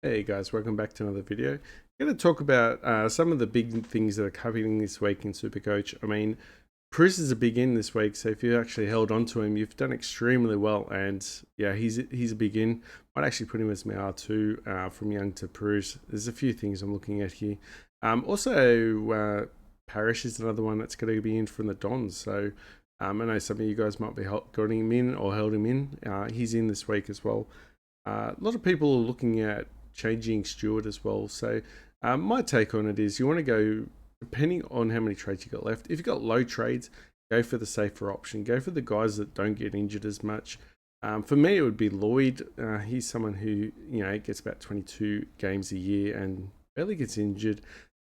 Hey guys, welcome back to another video. I'm going to talk about some of the big things that are happening this week in Supercoach. I mean, Prues is a big in this week, so if you actually held on to him, you've done extremely well. And yeah, he's a big in. Might actually put him as my R2 from young to Prues. There's a few things I'm looking at here. Also, Parrish is another one that's going to be in from the Dons. So I know some of you guys might be got him in or held him in. He's in this week as well. A lot of people are looking at changing Stewart as well. So my take on it is you want to go, depending on how many trades you got left. If you've got low trades, go for the safer option. Go for the guys that don't get injured as much. For me, it would be Lloyd. He's someone who, gets about 22 games a year and barely gets injured.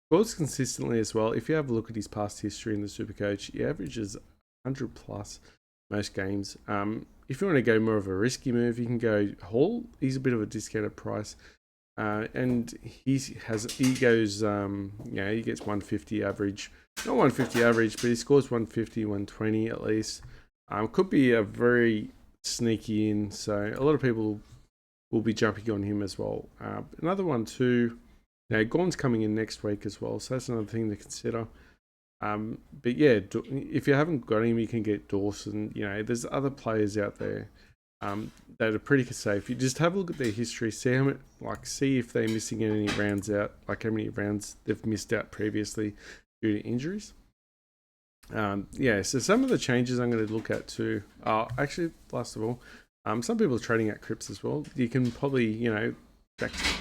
Scores consistently as well. If you have a look at his past history in the Supercoach, he averages 100 plus most games. If you want to go more of a risky move, you can go Hall. He's a bit of a discounted price. And he gets 150 average, not 150 average, but he scores 150, 120 at least. Could be a very sneaky in, so a lot of people will be jumping on him as well. Another one too. Now Gorn's coming in next week as well, so that's another thing to consider. But yeah, if you haven't got him, you can get Dawson. There's other players out there that are pretty safe. You just have a look at their history, see if they're missing any rounds out, like how many rounds they've missed out previously due to injuries. So some of the changes I'm going to look at too. Actually, last of all, some people are trading at Cripps as well. You can probably,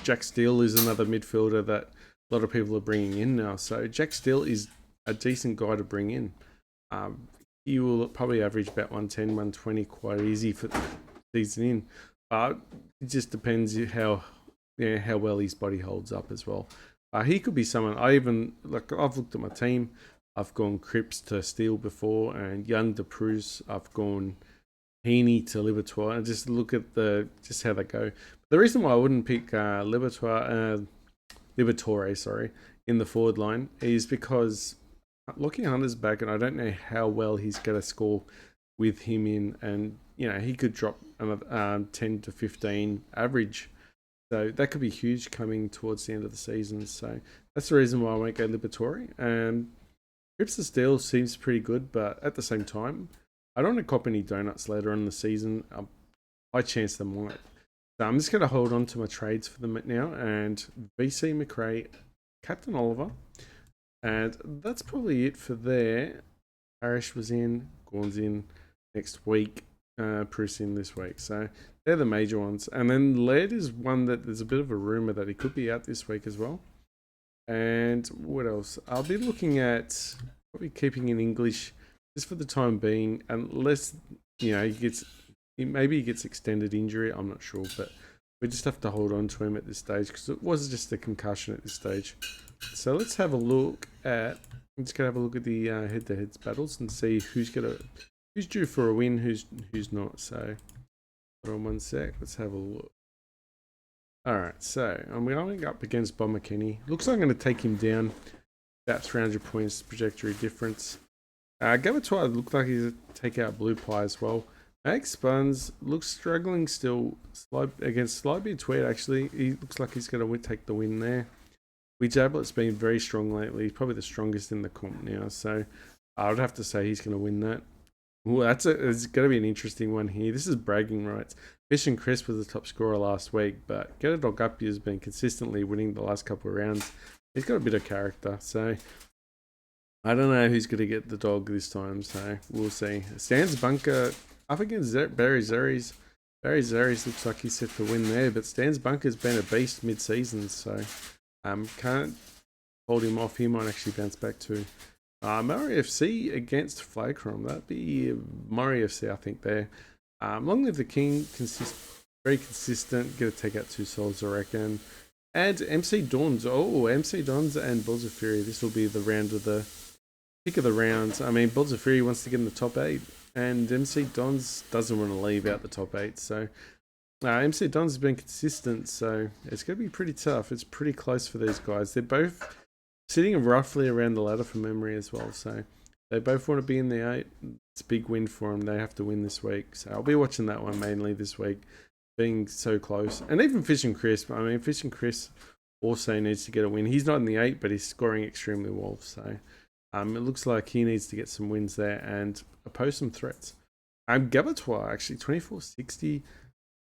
Jack Steele is another midfielder that a lot of people are bringing in now. So Jack Steele is a decent guy to bring in. He will probably average about 110, 120 quite easy for season in, but it just depends how well his body holds up as well. He could be someone I've looked at my team. I've gone Cripps to Steele before, and Young to Prues. I've gone Heaney to Libertoire, and just look at just how they go. The reason why I wouldn't pick Liberatore, in the forward line is because Lockie Hunter's back, and I don't know how well he's going to score with him in, and he could drop another 10 to 15 average, so that could be huge coming towards the end of the season. So that's the reason why I won't go Liberatore. Cripps of Steel seems pretty good, but at the same time, I don't want to cop any donuts later in the season. High chance they might. So I'm just going to hold on to my trades for them now, and VC McRae, Captain Oliver. And that's probably it for there. Parrish was in, Gorn's in next week, Prues in this week. So they're the major ones. And then Laird is one that there's a bit of a rumour that he could be out this week as well. And what else? I'll be looking at probably keeping in English just for the time being, unless he gets extended injury. I'm not sure, but we just have to hold on to him at this stage because it was just a concussion at this stage. So let's have a look at. I'm just gonna have a look at the head-to-heads battles and see who's due for a win, who's not. So hold on one sec. Let's have a look. All right, so I'm going up against Bob McKinney. Looks like I'm going to take him down about 300 points trajectory difference. Gavatoire looked like he's take out Blue Pie as well. Max Spuns looks struggling still against Slybeard Tweed. Actually, he looks like he's going to take the win there. Jablet's been very strong lately. He's probably the strongest in the comp now, so I would have to say he's going to win that. Ooh, it's going to be an interesting one here. This is bragging rights. Fish and Chris was the top scorer last week, but Get a Dog Up has been consistently winning the last couple of rounds. He's got a bit of character, so I don't know who's going to get the dog this time, so we'll see. Stan's Bunker up against Barry Zeres. Barry Zeres looks like he's set to win there, but Stan's Bunker's been a beast mid-season, so can't hold him off. He might actually bounce back too. Murray FC against Flagcrom. That'd be Murray FC, I think, there. Long Live the King, very consistent. Gonna take out 2 souls, I reckon. And MC Dawns. Oh, MC Dawns and Balls of Fury. This will be the pick of the rounds. I mean, Balls of Fury wants to get in the top 8, and MC Dawns doesn't want to leave out the top 8. So MC Dawns has been consistent, so it's going to be pretty tough. It's pretty close for these guys. They're both sitting roughly around the ladder from memory as well, so they both want to be in the 8. It's a big win for them. They have to win this week, so I'll be watching that one mainly this week. being so close. And even Fish and Chris, I mean, Fish and Chris also needs to get a win. He's not in the 8, but he's scoring extremely well. So it looks like he needs to get some wins there and oppose some threats. Gabatois, actually, 2460.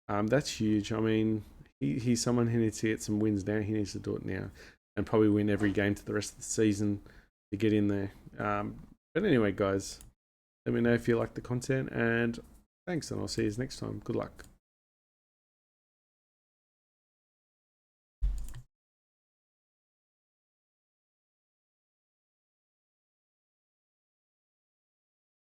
That's huge. I mean, he's someone who needs to get some wins now. He needs to do it now and probably win every game to the rest of the season to get in there. But anyway, guys, let me know if you like the content, and thanks, and I'll see you next time. Good luck.